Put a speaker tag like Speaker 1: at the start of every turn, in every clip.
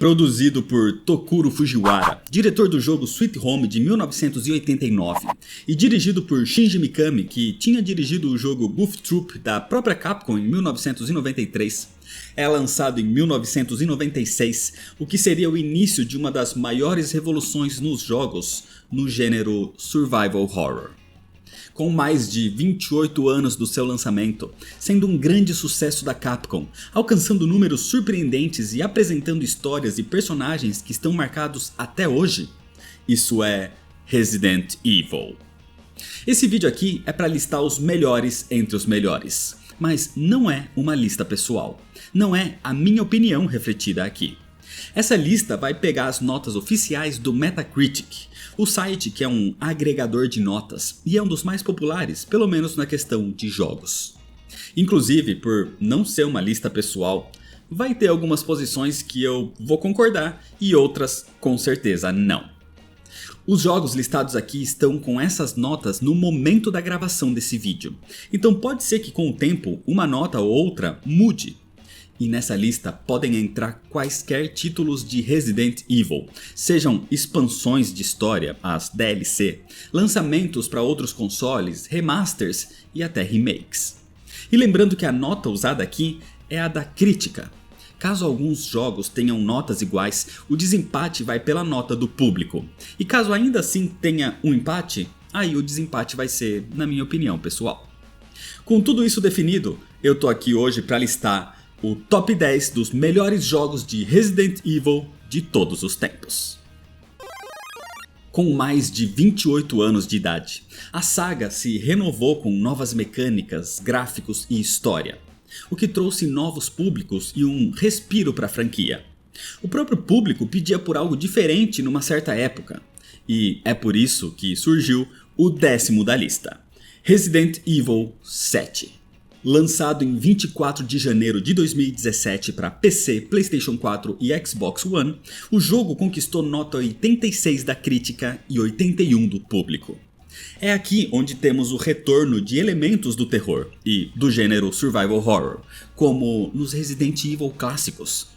Speaker 1: Produzido por Tokuro Fujiwara, diretor do jogo Sweet Home de 1989, e dirigido por Shinji Mikami, que tinha dirigido o jogo Goof Troop da própria Capcom em 1993, é lançado em 1996, o que seria o início de uma das maiores revoluções nos jogos no gênero Survival Horror. Com mais de 28 anos do seu lançamento, sendo um grande sucesso da Capcom, alcançando números surpreendentes e apresentando histórias e personagens que estão marcados até hoje, isso é Resident Evil. Esse vídeo aqui é para listar os melhores entre os melhores, mas não é uma lista pessoal, não é a minha opinião refletida aqui. Essa lista vai pegar as notas oficiais do Metacritic, o site que é um agregador de notas e é um dos mais populares, pelo menos na questão de jogos. Inclusive, por não ser uma lista pessoal, vai ter algumas posições que eu vou concordar e outras com certeza não. Os jogos listados aqui estão com essas notas no momento da gravação desse vídeo, então pode ser que com o tempo uma nota ou outra mude. E nessa lista podem entrar quaisquer títulos de Resident Evil, sejam expansões de história, as DLC, lançamentos para outros consoles, remasters e até remakes. E lembrando que a nota usada aqui é a da crítica. Caso alguns jogos tenham notas iguais, o desempate vai pela nota do público. E caso ainda assim tenha um empate, aí o desempate vai ser, na minha opinião pessoal. Com tudo isso definido, eu tô aqui hoje para listar o top 10 dos melhores jogos de Resident Evil de todos os tempos. Com mais de 28 anos de idade, a saga se renovou com novas mecânicas, gráficos e história, o que trouxe novos públicos e um respiro para a franquia. O próprio público pedia por algo diferente numa certa época, e é por isso que surgiu o 10º da lista, Resident Evil 7. Lançado em 24 de janeiro de 2017 para PC, PlayStation 4 e Xbox One, o jogo conquistou nota 86 da crítica e 81 do público. É aqui onde temos o retorno de elementos do terror e do gênero Survival Horror, como nos Resident Evil clássicos.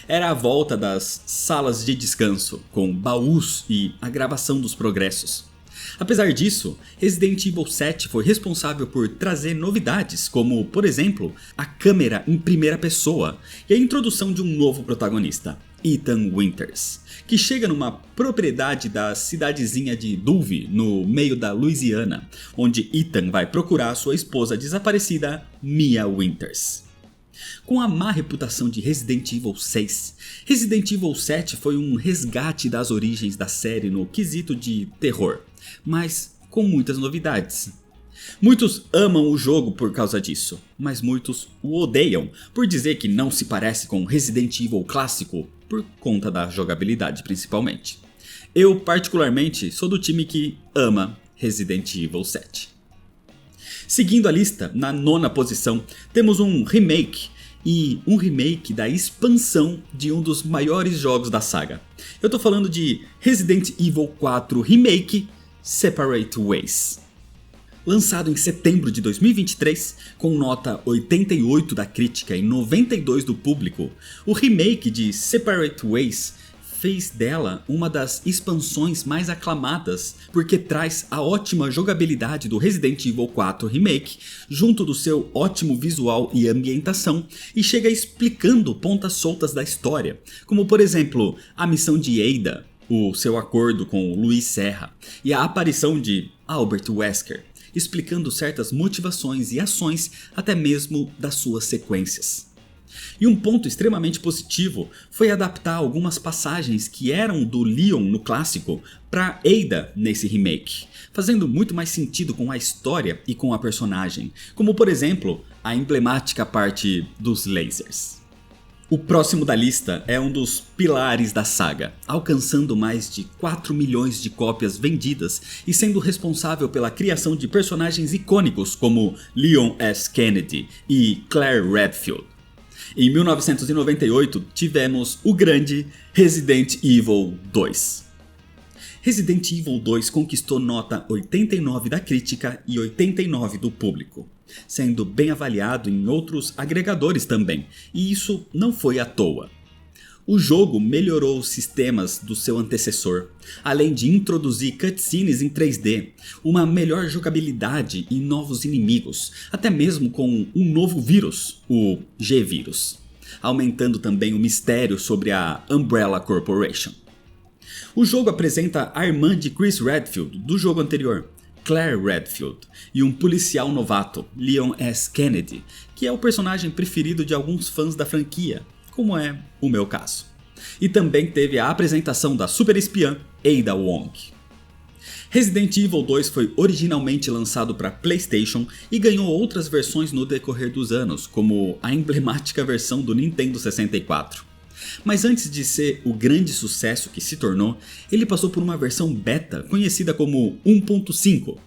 Speaker 1: Era a volta das salas de descanso, com baús e a gravação dos progressos. Apesar disso, Resident Evil 7 foi responsável por trazer novidades, como, por exemplo, a câmera em primeira pessoa e a introdução de um novo protagonista, Ethan Winters, que chega numa propriedade da cidadezinha de Dulve, no meio da Louisiana, onde Ethan vai procurar sua esposa desaparecida, Mia Winters. Com a má reputação de Resident Evil 6, Resident Evil 7 foi um resgate das origens da série no quesito de terror, mas com muitas novidades. Muitos amam o jogo por causa disso, mas muitos o odeiam por dizer que não se parece com Resident Evil clássico por conta da jogabilidade principalmente. Eu particularmente sou do time que ama Resident Evil 7. Seguindo a lista, na 9ª posição, temos um remake, e um remake da expansão de um dos maiores jogos da saga. Eu tô falando de Resident Evil 4 Remake Separate Ways. Lançado em setembro de 2023, com nota 88 da crítica e 92 do público, o remake de Separate Ways fez dela uma das expansões mais aclamadas, porque traz a ótima jogabilidade do Resident Evil 4 Remake, junto do seu ótimo visual e ambientação, e chega explicando pontas soltas da história, como por exemplo, a missão de Ada, o seu acordo com Luiz Serra, e a aparição de Albert Wesker, explicando certas motivações e ações até mesmo das suas sequências. E um ponto extremamente positivo foi adaptar algumas passagens que eram do Leon no clássico para Ada nesse remake, fazendo muito mais sentido com a história e com a personagem, como por exemplo a emblemática parte dos lasers. O próximo da lista é um dos pilares da saga, alcançando mais de 4 milhões de cópias vendidas e sendo responsável pela criação de personagens icônicos como Leon S. Kennedy e Claire Redfield. Em 1998 tivemos o grande Resident Evil 2. Resident Evil 2 conquistou nota 89 da crítica e 89 do público, sendo bem avaliado em outros agregadores também, e isso não foi à toa. O jogo melhorou os sistemas do seu antecessor, além de introduzir cutscenes em 3D, uma melhor jogabilidade e novos inimigos, até mesmo com um novo vírus, o G-Vírus, aumentando também o mistério sobre a Umbrella Corporation. O jogo apresenta a irmã de Chris Redfield do jogo anterior, Claire Redfield, e um policial novato, Leon S. Kennedy, que é o personagem preferido de alguns fãs da franquia, como é o meu caso. E também teve a apresentação da super espiã Ada Wong. Resident Evil 2 foi originalmente lançado para PlayStation e ganhou outras versões no decorrer dos anos, como a emblemática versão do Nintendo 64. Mas antes de ser o grande sucesso que se tornou, ele passou por uma versão beta conhecida como 1.5,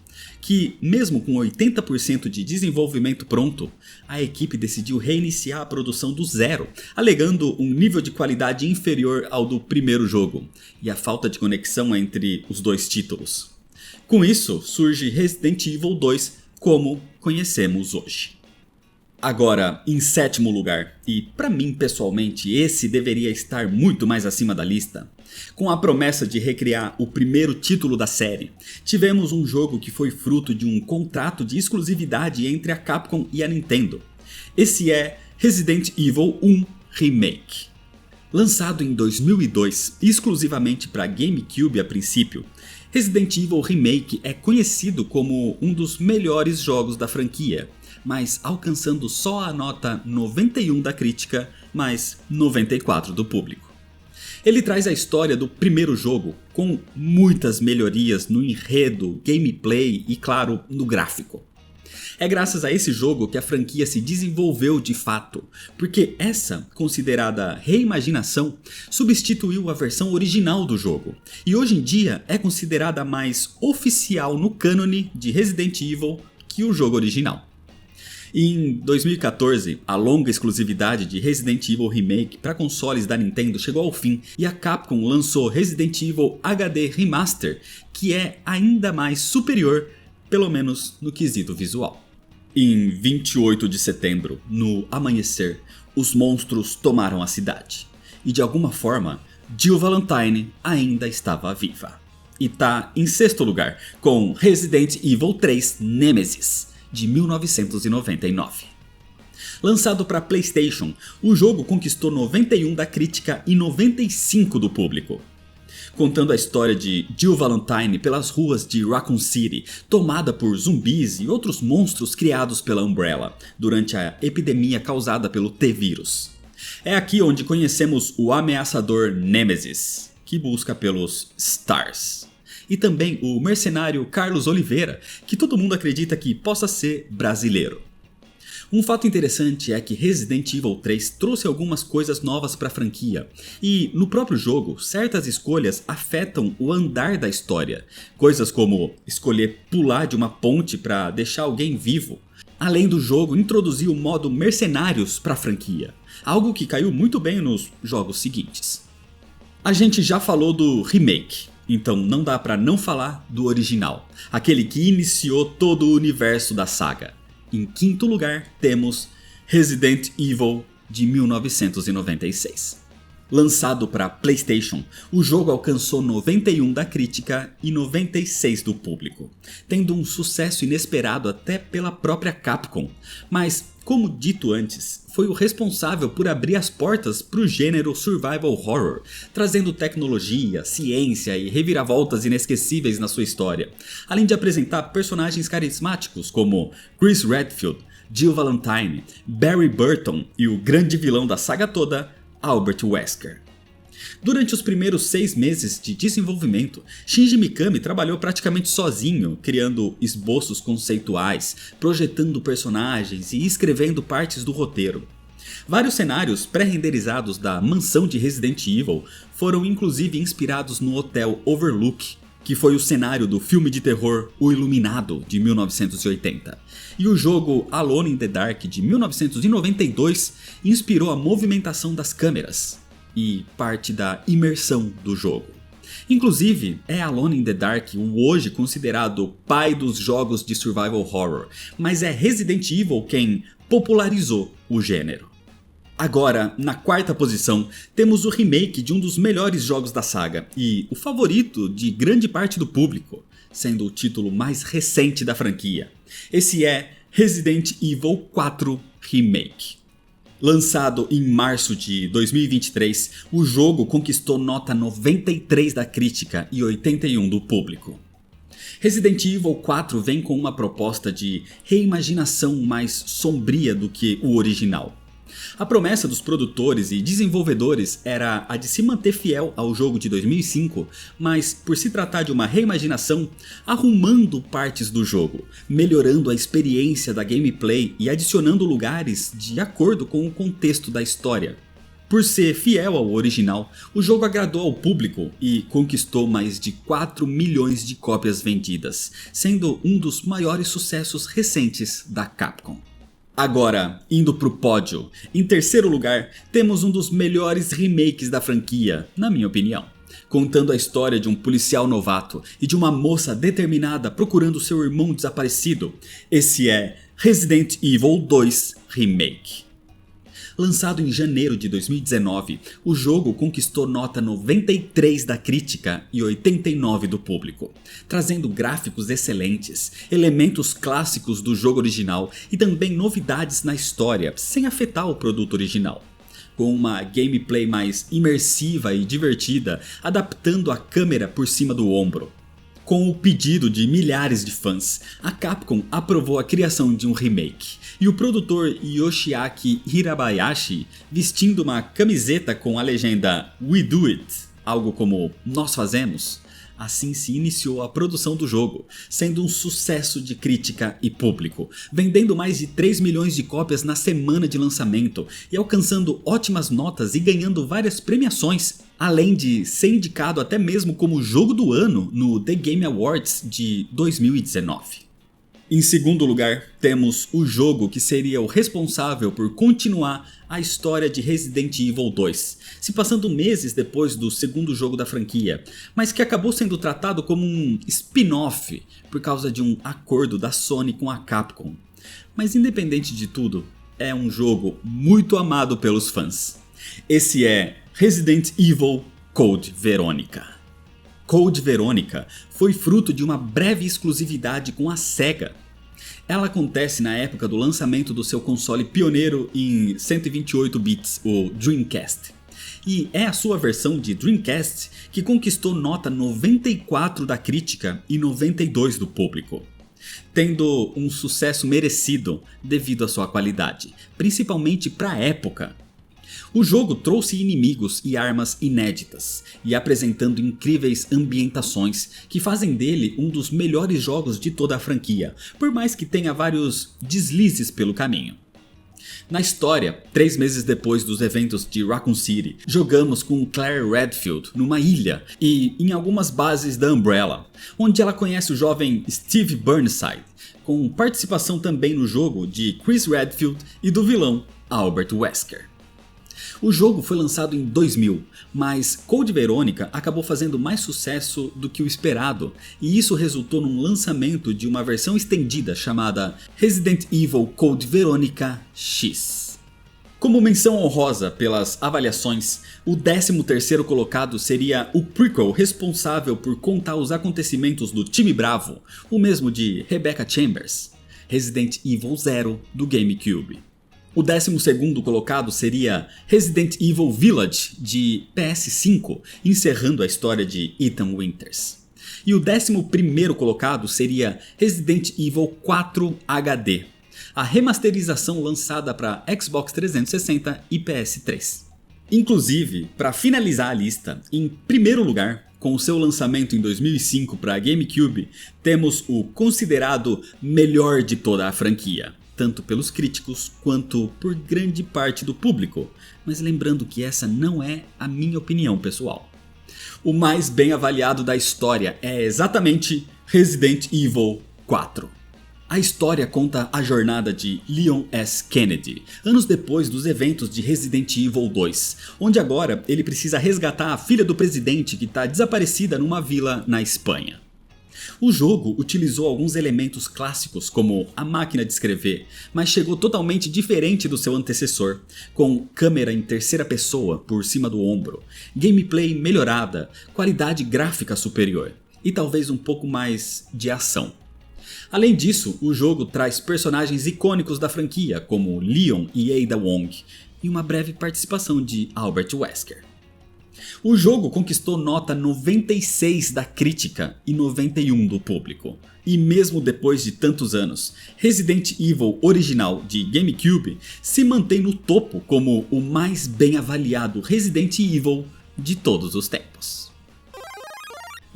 Speaker 1: que mesmo com 80% de desenvolvimento pronto, a equipe decidiu reiniciar a produção do zero, alegando um nível de qualidade inferior ao do primeiro jogo, e a falta de conexão entre os dois títulos. Com isso, surge Resident Evil 2 como conhecemos hoje. Agora, em sétimo lugar, e para mim pessoalmente esse deveria estar muito mais acima da lista, com a promessa de recriar o primeiro título da série, tivemos um jogo que foi fruto de um contrato de exclusividade entre a Capcom e a Nintendo. Esse é Resident Evil 1 Remake. Lançado em 2002, exclusivamente para GameCube a princípio, Resident Evil Remake é conhecido como um dos melhores jogos da franquia, mas alcançando só a nota 91 da crítica, mais 94 do público. Ele traz a história do primeiro jogo, com muitas melhorias no enredo, gameplay e, claro, no gráfico. É graças a esse jogo que a franquia se desenvolveu de fato, porque essa, considerada reimaginação, substituiu a versão original do jogo, e hoje em dia é considerada mais oficial no cânone de Resident Evil que o jogo original. Em 2014, a longa exclusividade de Resident Evil Remake para consoles da Nintendo chegou ao fim e a Capcom lançou Resident Evil HD Remaster, que é ainda mais superior, pelo menos no quesito visual. Em 28 de setembro, no amanhecer, os monstros tomaram a cidade. E de alguma forma, Jill Valentine ainda estava viva. E tá em sexto lugar, com Resident Evil 3 Nemesis, de 1999. Lançado para PlayStation, o jogo conquistou 91 da crítica e 95 do público. Contando a história de Jill Valentine pelas ruas de Raccoon City, tomada por zumbis e outros monstros criados pela Umbrella, durante a epidemia causada pelo T-Vírus. É aqui onde conhecemos o ameaçador Nemesis, que busca pelos Stars. E também o mercenário Carlos Oliveira, que todo mundo acredita que possa ser brasileiro. Um fato interessante é que Resident Evil 3 trouxe algumas coisas novas para a franquia, e no próprio jogo, certas escolhas afetam o andar da história, coisas como escolher pular de uma ponte para deixar alguém vivo. Além do jogo introduzir o modo mercenários para a franquia, algo que caiu muito bem nos jogos seguintes. A gente já falou do remake, então não dá para não falar do original, aquele que iniciou todo o universo da saga. Em quinto lugar temos Resident Evil de 1996. Lançado para PlayStation, o jogo alcançou 91 da crítica e 96 do público, tendo um sucesso inesperado até pela própria Capcom, mas, como dito antes, foi o responsável por abrir as portas para o gênero survival horror, trazendo tecnologia, ciência e reviravoltas inesquecíveis na sua história, além de apresentar personagens carismáticos como Chris Redfield, Jill Valentine, Barry Burton e o grande vilão da saga toda, Albert Wesker. Durante os primeiros 6 meses de desenvolvimento, Shinji Mikami trabalhou praticamente sozinho, criando esboços conceituais, projetando personagens e escrevendo partes do roteiro. Vários cenários pré-renderizados da mansão de Resident Evil foram inclusive inspirados no Hotel Overlook, que foi o cenário do filme de terror O Iluminado, de 1980. E o jogo Alone in the Dark, de 1992, inspirou a movimentação das câmeras e parte da imersão do jogo. Inclusive, é Alone in the Dark o hoje considerado o pai dos jogos de survival horror, mas é Resident Evil quem popularizou o gênero. Agora, na quarta posição, temos o remake de um dos melhores jogos da saga e o favorito de grande parte do público, sendo o título mais recente da franquia. Esse é Resident Evil 4 Remake. Lançado em março de 2023, o jogo conquistou nota 93 da crítica e 81 do público. Resident Evil 4 vem com uma proposta de reimaginação mais sombria do que o original. A promessa dos produtores e desenvolvedores era a de se manter fiel ao jogo de 2005, mas por se tratar de uma reimaginação, arrumando partes do jogo, melhorando a experiência da gameplay e adicionando lugares de acordo com o contexto da história. Por ser fiel ao original, o jogo agradou ao público e conquistou mais de 4 milhões de cópias vendidas, sendo um dos maiores sucessos recentes da Capcom. Agora, indo pro pódio, em terceiro lugar, temos um dos melhores remakes da franquia, na minha opinião. Contando a história de um policial novato e de uma moça determinada procurando seu irmão desaparecido, esse é Resident Evil 2 Remake. Lançado em janeiro de 2019, o jogo conquistou nota 93 da crítica e 89 do público, trazendo gráficos excelentes, elementos clássicos do jogo original e também novidades na história, sem afetar o produto original. Com uma gameplay mais imersiva e divertida, adaptando a câmera por cima do ombro. Com o pedido de milhares de fãs, a Capcom aprovou a criação de um remake, e o produtor Yoshiaki Hirabayashi, vestindo uma camiseta com a legenda "We Do It", algo como "Nós fazemos", assim se iniciou a produção do jogo, sendo um sucesso de crítica e público, vendendo mais de 3 milhões de cópias na semana de lançamento e alcançando ótimas notas e ganhando várias premiações, além de ser indicado até mesmo como jogo do ano no The Game Awards de 2019. Em segundo lugar, temos o jogo que seria o responsável por continuar a história de Resident Evil 2, se passando meses depois do segundo jogo da franquia, mas que acabou sendo tratado como um spin-off por causa de um acordo da Sony com a Capcom. Mas independente de tudo, é um jogo muito amado pelos fãs. Esse é Resident Evil Code Veronica. Code Veronica foi fruto de uma breve exclusividade com a SEGA. Ela acontece na época do lançamento do seu console pioneiro em 128 bits, o Dreamcast. E é a sua versão de Dreamcast que conquistou nota 94 da crítica e 92 do público, tendo um sucesso merecido devido à sua qualidade, principalmente para a época. O jogo trouxe inimigos e armas inéditas, e apresentando incríveis ambientações que fazem dele um dos melhores jogos de toda a franquia, por mais que tenha vários deslizes pelo caminho. Na história, 3 meses depois dos eventos de Raccoon City, jogamos com Claire Redfield numa ilha e em algumas bases da Umbrella, onde ela conhece o jovem Steve Burnside, com participação também no jogo de Chris Redfield e do vilão Albert Wesker. O jogo foi lançado em 2000, mas Code Veronica acabou fazendo mais sucesso do que o esperado, e isso resultou num lançamento de uma versão estendida chamada Resident Evil Code Veronica X. Como menção honrosa pelas avaliações, o 13º colocado seria o prequel responsável por contar os acontecimentos do Time Bravo, o mesmo de Rebecca Chambers, Resident Evil 0 do GameCube. O 12º colocado seria Resident Evil Village de PS5, encerrando a história de Ethan Winters. E o 11º colocado seria Resident Evil 4 HD, a remasterização lançada para Xbox 360 e PS3. Inclusive, para finalizar a lista, em primeiro lugar, com o seu lançamento em 2005 para GameCube, temos o considerado melhor de toda a franquia, tanto pelos críticos quanto por grande parte do público, mas lembrando que essa não é a minha opinião pessoal. O mais bem avaliado da história é exatamente Resident Evil 4. A história conta a jornada de Leon S. Kennedy, anos depois dos eventos de Resident Evil 2, onde agora ele precisa resgatar a filha do presidente que está desaparecida numa vila na Espanha. O jogo utilizou alguns elementos clássicos como a máquina de escrever, mas chegou totalmente diferente do seu antecessor, com câmera em terceira pessoa por cima do ombro, gameplay melhorada, qualidade gráfica superior e talvez um pouco mais de ação. Além disso, o jogo traz personagens icônicos da franquia como Leon e Ada Wong e uma breve participação de Albert Wesker. O jogo conquistou nota 96 da crítica e 91 do público. E mesmo depois de tantos anos, Resident Evil original de GameCube se mantém no topo como o mais bem avaliado Resident Evil de todos os tempos.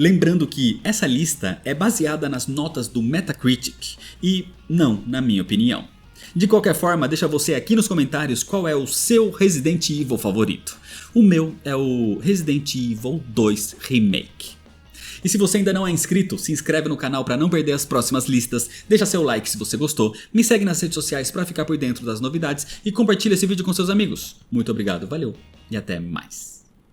Speaker 1: Lembrando que essa lista é baseada nas notas do Metacritic e não na minha opinião. De qualquer forma, deixa você aqui nos comentários qual é o seu Resident Evil favorito. O meu é o Resident Evil 2 Remake. E se você ainda não é inscrito, se inscreve no canal para não perder as próximas listas, deixa seu like se você gostou, me segue nas redes sociais para ficar por dentro das novidades e compartilha esse vídeo com seus amigos. Muito obrigado, valeu e até mais.